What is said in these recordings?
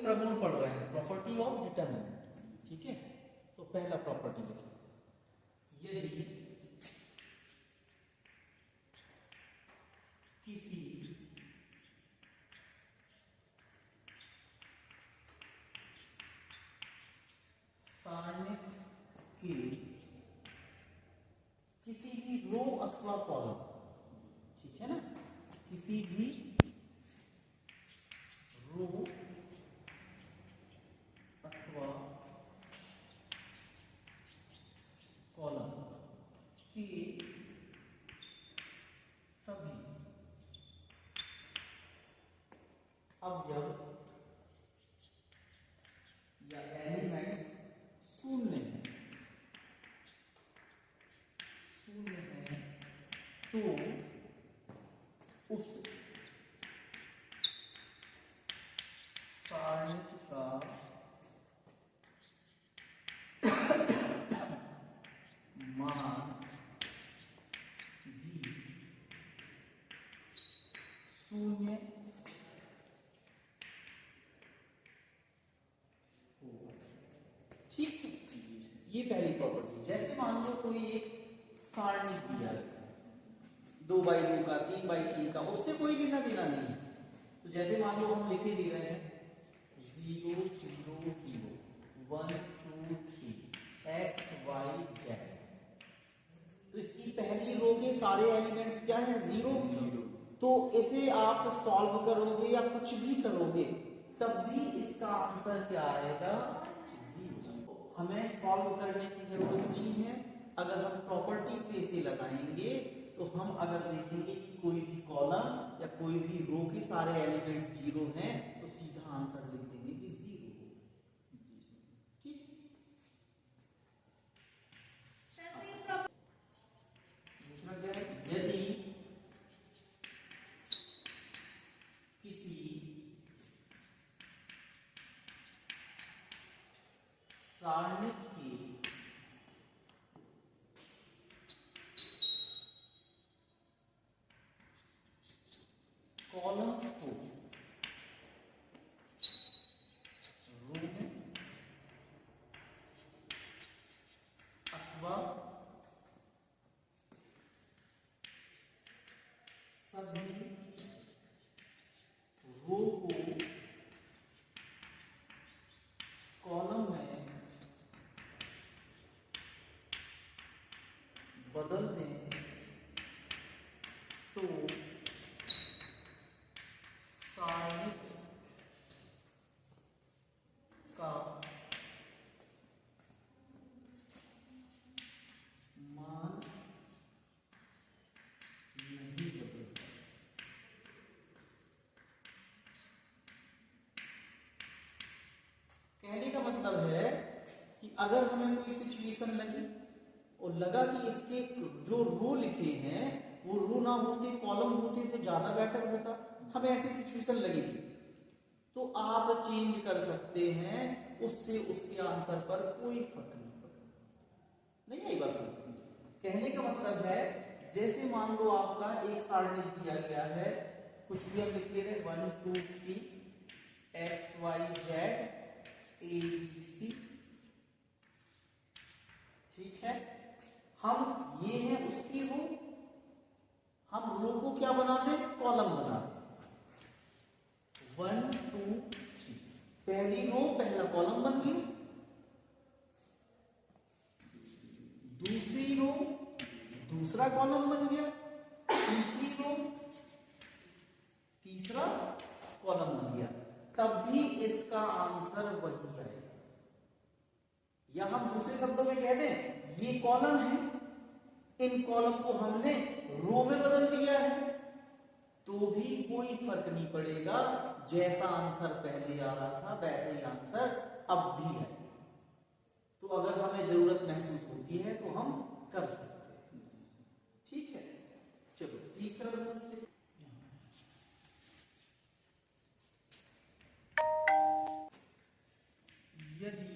प्रगुण पढ़ रहे हैं, प्रॉपर्टी ऑफ डिटरमिनेंट। ठीक है, तो पहला प्रॉपर्टी लिखिए, यदि किसी सारणी के किसी भी रो अथवा कॉलम, ठीक है ना, किसी भी रो अथवा कॉलम के सभी अवयव या एलिमेंट्स शून्य है, तो उस सारणी का मान भी शून्य होगा। ठीक है, ये पहली प्रॉपर्टी। जैसे मान लो कोई एक सारणी दिया है 2x2 का, 3x3 का, उससे कोई लेना देना नहीं है। तो जैसे मान लो हम लिखे दे रहे हैं 0 0 0 1 2 3 x y z, तो इसकी पहली रो के सारे एलिमेंट्स क्या है? 0। तो इसे आप सॉल्व करोगे या कुछ भी करोगे तब भी इसका आंसर क्या आएगा? 0। हमें सॉल्व करने की जरूरत नहीं है। अगर हम प्रॉपर्टी से इसे लगाएंगे तो हम अगर देखेंगे कि कोई भी कॉलम या कोई भी रो के सारे एलिमेंट्स 0 हैं तो सीधा आंसर लिख देंगे कि 0। ठीक, दूसरा क्या है? यदि किसी सारणी के कॉलम्स को रो में अथवा सभी रो को कॉलम में बदल दें तो सारणी का मान नहीं बदलता। कहने का मतलब है कि अगर हमें कोई सिचुएशन लगी और लगा कि इसके जो रो लिखे हैं वो रो ना होते कॉलम होते तो ज्यादा बेटर होता, हमें ऐसी सिचुएशन लगेगी तो आप चेंज कर सकते हैं, उससे उसके आंसर पर कोई फर्क नहीं पड़ेगा। नहीं आई बात? कहने का मतलब है जैसे मान लो आपका एक सारणी दिया गया है, कुछ भी हम लिख ले रहे 1 2 3 x y z a b c, ठीक है। हम ये है उसकी रो, हम रो को क्या बना दें? कॉलम बना दें। 1 2 3 पहली रो पहला कॉलम बन गई, दूसरी रो दूसरा कॉलम बन गया, तीसरी रो तीसरा कॉलम बन गया, तब भी इसका आंसर वही है। या हम दूसरे शब्दों में कह दें ये कॉलम है, इन कॉलम को हमने रो में बदल दिया है तो भी कोई फर्क नहीं पड़ेगा, जैसा आंसर पहले आ रहा था वैसे ही आंसर अब भी है। तो अगर हमें जरूरत महसूस होती है तो हम कर सकते हैं। ठीक है, चलो तीसरा प्रश्न। यदि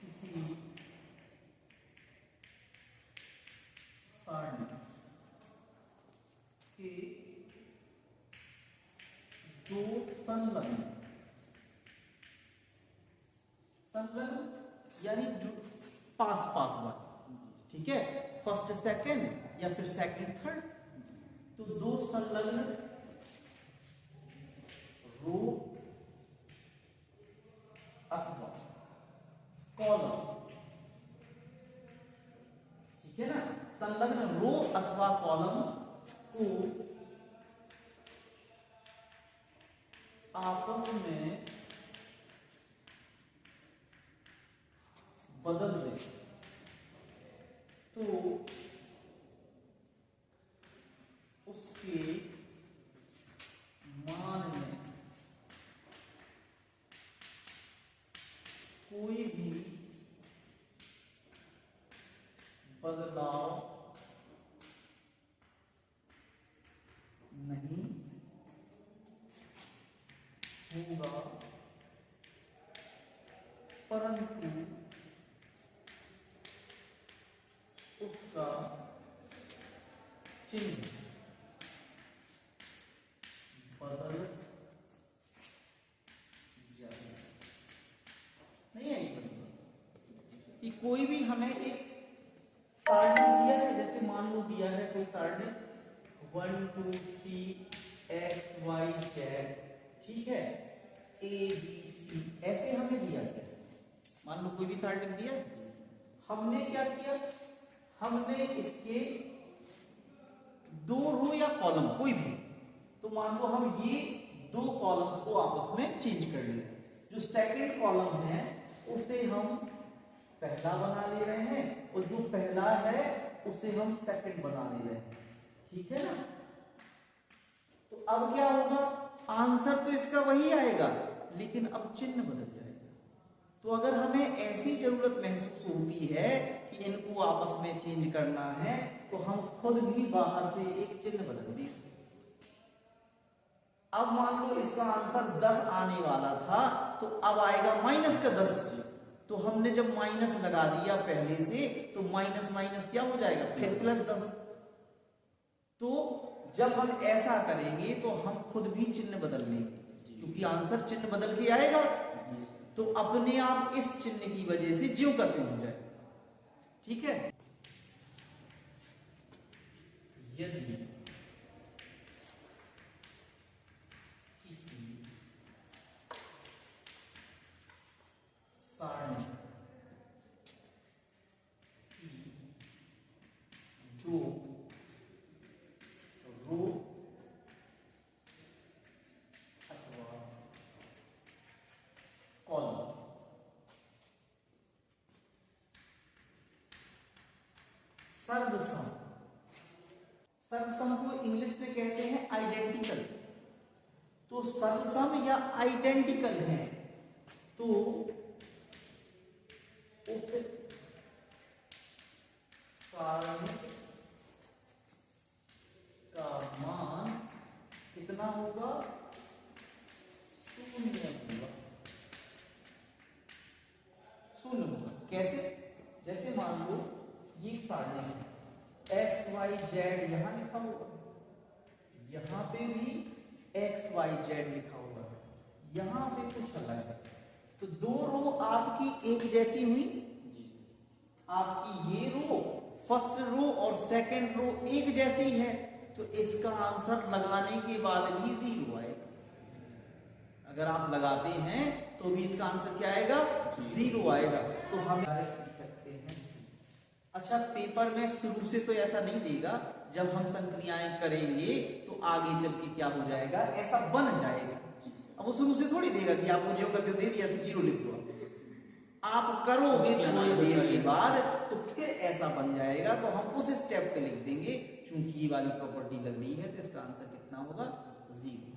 किसी सारणी के दो संलग्न, संलग्न यानी जो पास पास वाले, ठीक है, फर्स्ट सेकंड या फिर सेकंड थर्ड, तो दो संलग्न रो अथवा कॉलम, ठीक है ना, संलग्न रो अथवा कॉलम को आपस में बदल दे तो उसके मान में कोई भी बदलाव नहीं होगा, परंतु उसका चिन्ह बदल जाएगा। नहीं आई कि कोई भी हमें एक सारणी दिया है, जैसे मान लो दिया है कोई सारणी 1 2 3 x y z, ठीक है, a b c, ऐसे हमें दिया है, मान लो कोई भी सारणी दिया, हमने क्या किया, हमने इसके दो रो या कॉलम कोई भी, तो मान लो हम ये दो कॉलम्स को आपस में चेंज कर लें, जो सेकंड कॉलम है उसे हम पहला बना ले रहे हैं और जो पहला है उसे हम सेकंड बना ले रहे हैं, ठीक है ना। तो अब क्या होगा, आंसर तो इसका वही आएगा लेकिन अब चिन्ह बदल जाएगा। तो अगर हमें ऐसी जरूरत महसूस होती है कि इनको आपस में चेंज करना है तो हम खुद भी बाहर से एक चिन्ह बदल दें। अब मान लो इसका आंसर 10 आने वाला था तो अब आएगा माइनस का 10, तो हमने जब माइनस लगा दिया पहले से तो माइनस माइनस क्या हो जाएगा, फिर प्लस 10। तो जब हम ऐसा करेंगे तो हम खुद भी चिन्ह बदल लेंगे, क्योंकि आंसर चिन्ह बदल के आएगा, तो अपने आप इस चिन्ह की वजह से ज्यों करते हो जाए, ठीक है। यदि किसी सारणी की दो रो अथवा कॉलम सर्वसम, सर्वसम को इंग्लिश में कहते हैं आइडेंटिकल, तो सर्वसम या आइडेंटिकल है तो उस सारणी का मान कितना होगा, शून्य होगा, शून्य होगा। कैसे, जैसे मान लो ये सारणी है एक्स वाई जेड, यहां लिखा होगा, यहां पे भी एक्स वाई जेड लिखा होगा, यहां पे कुछ अलग है, तो दो रो आपकी एक जैसी हुई, आपकी ये रो फर्स्ट रो और सेकंड रो एक जैसी है, तो इसका आंसर लगाने के बाद भी 0 आएगा। अगर आप लगाते हैं तो भी इसका आंसर क्या आएगा, 0 आएगा। तो हम सकते हैं, अच्छा पेपर में शुरू से तो ऐसा नहीं देगा, जब हम संक्रियाएं करेंगे तो आगे चल के क्या हो जाएगा, ऐसा बन जाएगा। अब वो शुरू से थोड़ी देगा कि आपको जो करते हो दे दिया 0 लिख दो, आप करोगे थोड़ी देर के बाद तो फिर ऐसा बन जाएगा, तो हम उस स्टेप पे लिख देंगे, क्योंकि ये वाली प्रॉपर्टी लग रही है तो इसका आंसर कितना होगा, 0,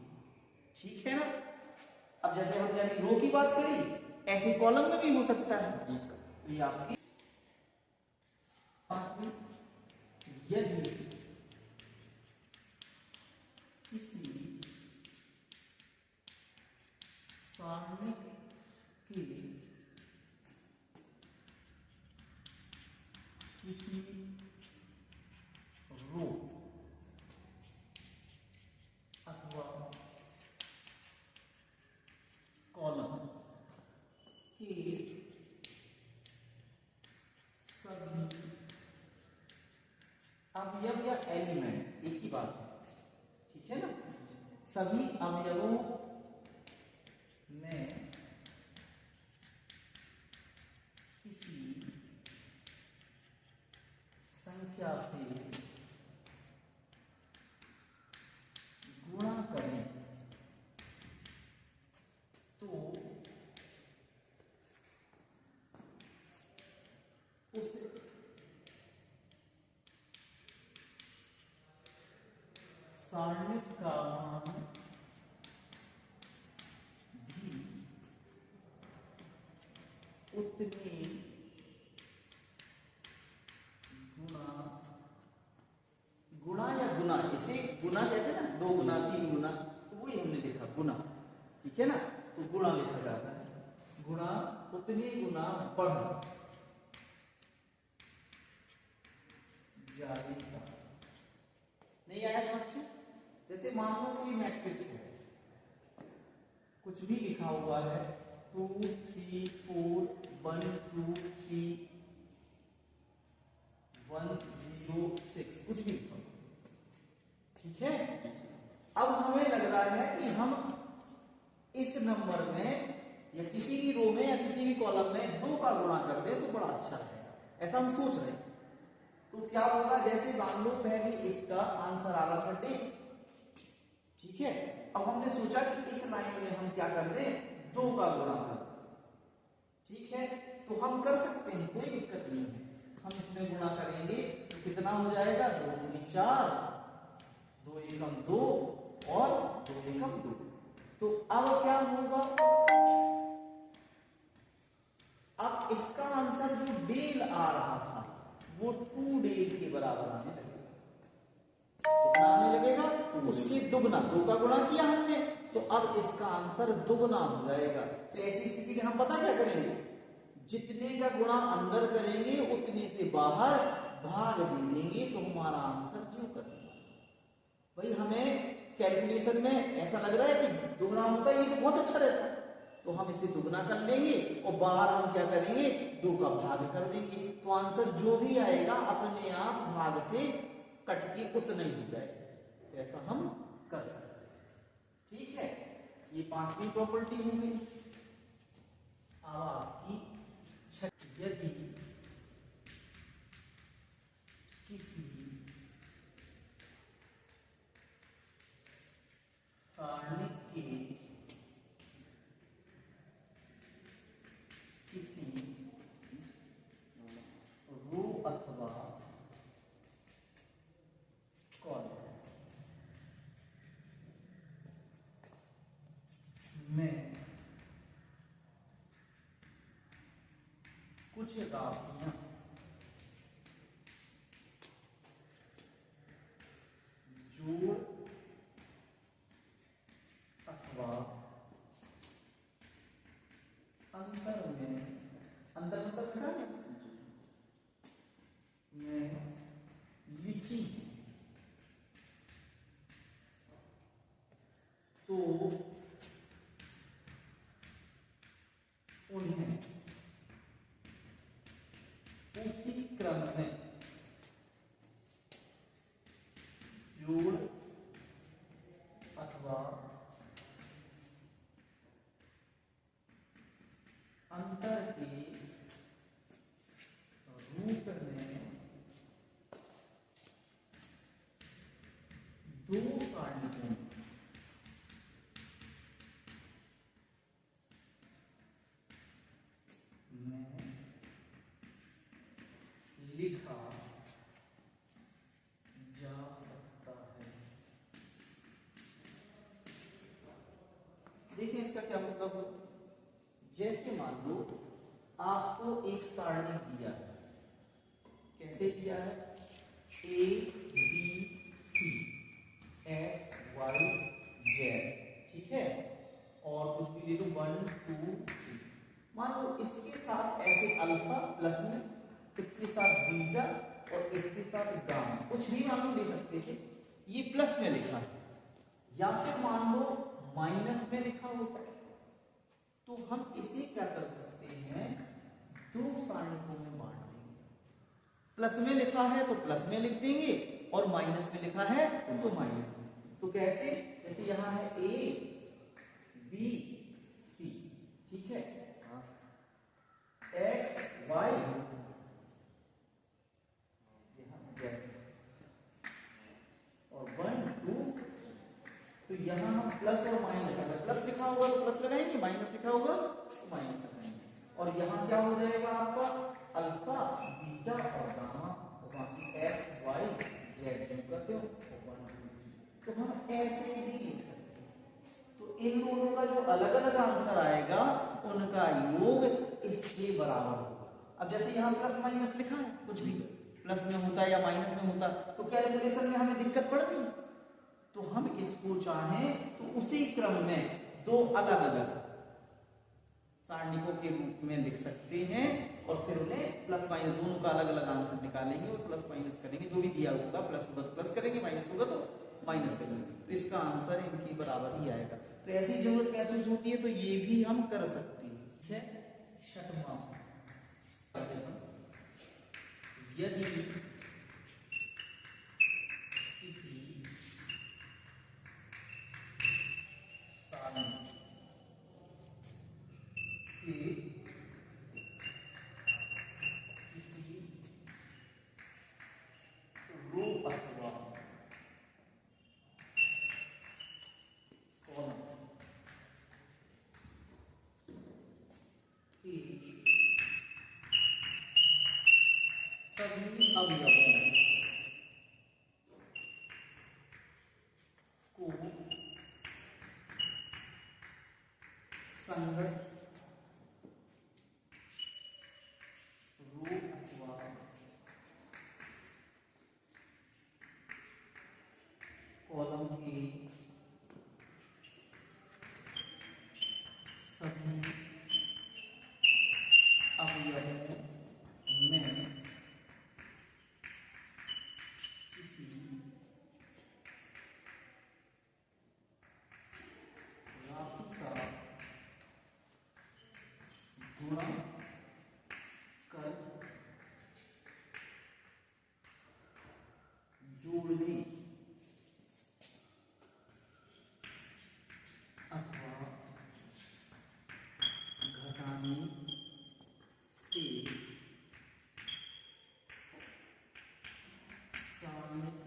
ठीक है ना। अब जैसे हमने अभी रो की बात करी, ऐसे कॉलम में भी हो सकता है, ये आपकी यदि किसी सारणी के किसी रो अथवा सभी अवयवों में किसी संख्या से गुणा करें तो उस सारणिक का मान भी उतने गुणा या गुना, इसे गुना कहते हैं ना, 2 गुना 3 गुना, तो वही हमने लिखा गुना, ठीक है ना। तो गुणा लिखा जाता है, गुणा उतने गुना बढ़ जाएगा। नहीं आया समझ से? जैसे मान लो कोई मैट्रिक्स है, कुछ भी लिखा हुआ है 2 3 4 1 2 3 1 0 6, कुछ भी लिखा हुआ, ठीक है। अब हमें लग रहा है कि हम इस नंबर में या किसी भी रो में या किसी भी कॉलम में 2 का गुणा कर दे तो बड़ा अच्छा रहेगा, ऐसा हम सोच रहे हैं। तो क्या होगा, जैसे मान लो पहले इसका आंसर आ रहा था डे, ठीक है। अब हमने सोचा कि इस लाइन में हम क्या कर दें, 2 का गुणा कर दें, ठीक है। तो हम कर सकते हैं, कोई दिक्कत नहीं है। हम इसमें गुणा करेंगे तो कितना हो जाएगा, 2 दूनी 4, 2 एकम 2 और 2 एकम 2। तो अब क्या होगा, अब इसका आंसर जो डेल आ रहा था वो 2 डेल के बराबर आने लगेगा। कितना आने लगेगा, उससे दुगना, 2 का गुणा किया हमने, तो अब इसका आंसर दुगना हो जाएगा। तो ऐसी स्थिति में हम पता क्या करेंगे, जितने का गुणा अंदर करेंगे उतने से बाहर भाग दे देंगे, तो हमारा आंसर जो कर देगा। भाई हमें कैलकुलेशन में ऐसा लग रहा है कि दुगना होता है, ये तो बहुत अच्छा रहता है, तो हम इसे दुगना कर लेंगे और बाहर हम क्या करेंगे, 2 का भाग कर देंगे, तो आंसर जो भी आएगा अपने आप भाग से कट के उतना ही हो जाएगा। तो ऐसा हम कर सकते हैं, ठीक है। ये 5वीं प्रॉपर्टी हो गई। अब आपकी यदि किसी सारणी के किसी रो अथवा कॉलम में कुछ राशियां जोड़ अथवा अंतर में, अंतर मतलब घटाने में लिखी तो उन्हें उसी क्रम में जोड़ अथवा अंतर के रूप में 2 सारणियों में लिखा जा सकता है। देखिए इसका क्या मतलब, जैसे मान लो आपको एक सारणी दिया है, कैसे दिया है, A B C X Y Z, ठीक है, और कुछ भी ले लो 1 2 3। मान लो इसके साथ ऐसे अल्फा प्लस में, इसके साथ बीटा और इसके साथ गामा, कुछ भी मान लो ले सकते थे। ये प्लस में लिखा है, या फिर मान लो माइनस में लिखा होता है, तो हम इसे क्या कर सकते हैं, 2 सारणियों में बांट देंगे। प्लस में लिखा है तो प्लस में लिख देंगे और माइनस में लिखा है तो माइनस। तो कैसे, जैसे यहाँ है ए बी सी, ठीक है, एक्स वाई और 1 2, तो यहाँ हम प्लस और माइनस, अगर प्लस लिखा होगा तो प्लस लगाएंगे, माइनस लिखा होगा तो माइनस लगाएंगे, और यहाँ क्या हो जाएगा आपका अल्फा बीटा और गामा, तो बाकी एक्स वाई जेड जो करते हो 1 2 3, तो हम ऐसे भी लिख सकते हैं। तो इन दोनों का जो अलग अलग आंसर आएगा उनका योग इसके बराबर होगा। अब जैसे यहाँ प्लस माइनस लिखा है, कुछ भी प्लस में होता है या माइनस में होता तो कैलकुलेशन में हमें दिक्कत पड़ रही है, तो हम इसको चाहें तो उसी क्रम में दो अलग अलग सारणिकों के रूप में लिख सकते हैं और फिर उन्हें प्लस माइनस दोनों का अलग अलग आंसर निकालेंगे और प्लस माइनस करेंगे, जो भी दिया होगा प्लस होगा तो प्लस करेंगे, माइनस होगा तो माइनस करेंगे, तो इसका आंसर इनकी बराबर ही आएगा। तो ऐसी जरूरत महसूस होती है तो ये भी हम कर सकते हैं, ठीक है। छठवां, यदि किसी सारणी के किसी रो अथवा कॉलम के सभी अवयवों को संगत रो अथवा कॉलम के सभी अवयवों में किसी राशि का गुणा कर जोड़ने अथवा घटाने से सारणिक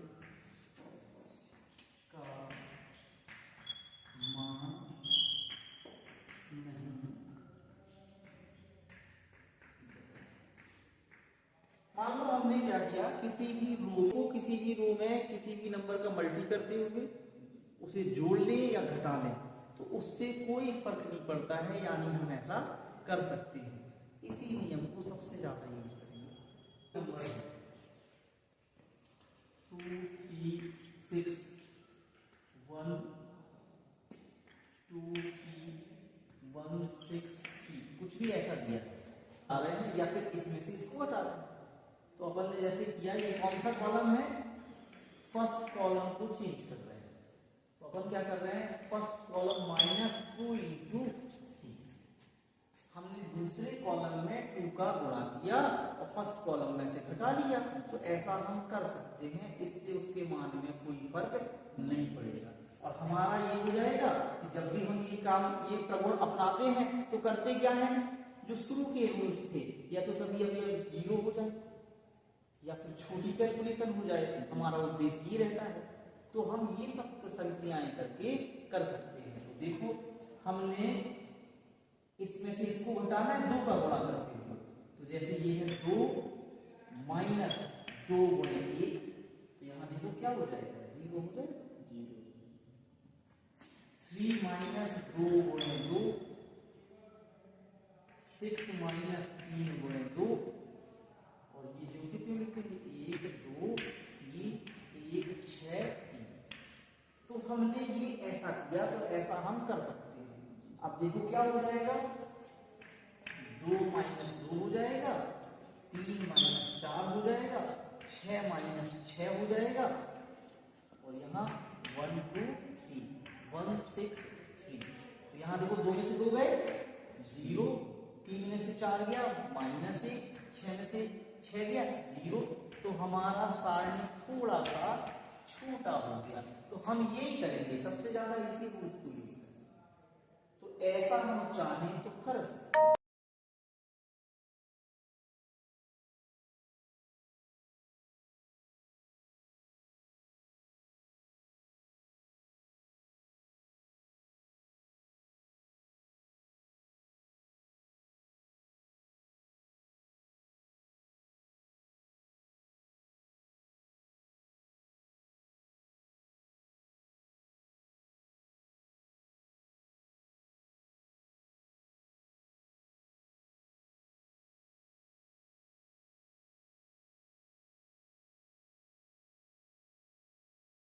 का मान नहीं। मान लो हमने क्या किया, किसी भी रो को किसी भी रो में किसी भी नंबर का मल्टी करते हुए उसे जोड़ ले या घटा ले तो उससे कोई फर्क नहीं पड़ता है, यानी हम ऐसा कर सकते हैं। इसी नियम को सबसे ज्यादा यूज करेंगे। नंबर 2 3 6 1 2 3 1 6 3 कुछ भी ऐसा दिया आ रहे हैं या फिर इसमें से इसको हटा रहे हैं। तो अपन ने जैसे किया, ये कौन सा कॉलम है, फर्स्ट कॉलम को चेंज कर रहे हैं, तो अपन क्या कर रहे हैं, फर्स्ट कॉलम -2 इंटू सी, हमने दूसरे कॉलम में 2 का गुणा किया और फर्स्ट कॉलम में से घटा लिया। तो ऐसा हम कर सकते हैं, इससे उसके मान में कोई फर्क नहीं पड़ेगा और हमारा ये हो जाएगा कि जब भी हम ये काम ये प्रगुण अपनाते हैं तो करते क्या है, जो शुरू के रूल्स थे या तो सभी अभी 0 हो जाए या फिर छोटी कैलकुलेशन हो जाए, हमारा उद्देश्य ये रहता है। तो हम ये सब संक्रियाएं करके कर सकते हैं। तो देखो हमने इसमें से इसको घटाना है 2 का गुणा करते हुए, तो जैसे ये है 2 माइनस 2 गुणे 1, तो यहाँ देखो क्या हो जाएगा, 0 हो जाएगा। 3 माइनस 2 गुणे 2, 6 माइनस 3 गुणे 2, और ये जो कितने लिखते हैं 1 2 3 1 6 3। तो हमने ये ऐसा किया, तो ऐसा हम कर सकते हैं। अब देखो क्या हो जाएगा, 2 माइनस 2 हो जाएगा, 3 माइनस 4 हो जाएगा, 6 माइनस 6 हो जाएगा, और यहाँ 1 2 3 1 6 3। तो यहाँ देखो 2 में से 2 गए 0, 3 में से 4 गया -1, 6 में से 6 गया 0। तो हमारा सारणी थोड़ा सा छोटा हो गया। तो हम यही करेंगे, सबसे ज्यादा इसी रूल्स को यूज करेंगे। तो ऐसा हम चाहें तो कर सकते हैं।